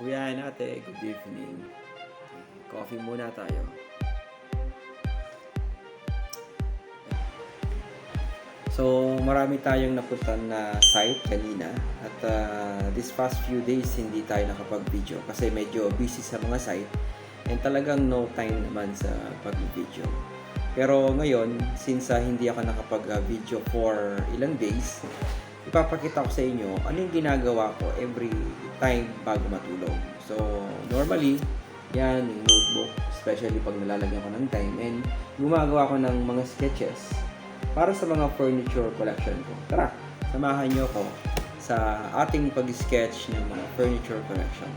Kuya and ate, good evening. Coffee muna tayo. So, marami tayong napuntan na site kanina at this past few days hindi tayo nakapag-video kasi medyo busy sa mga site and talagang no time naman sa pag-video. Pero ngayon, since hindi ako nakapag-video for ilang days, ipapakita ko sa inyo ano yung ginagawa ko every time bago matulog. So, normally, yan yung notebook, especially pag nalalagyan ko ng time, and gumagawa ko ng mga sketches para sa mga furniture collection ko. Tara, samahan nyo ako sa ating pag-sketch ng mga furniture collection.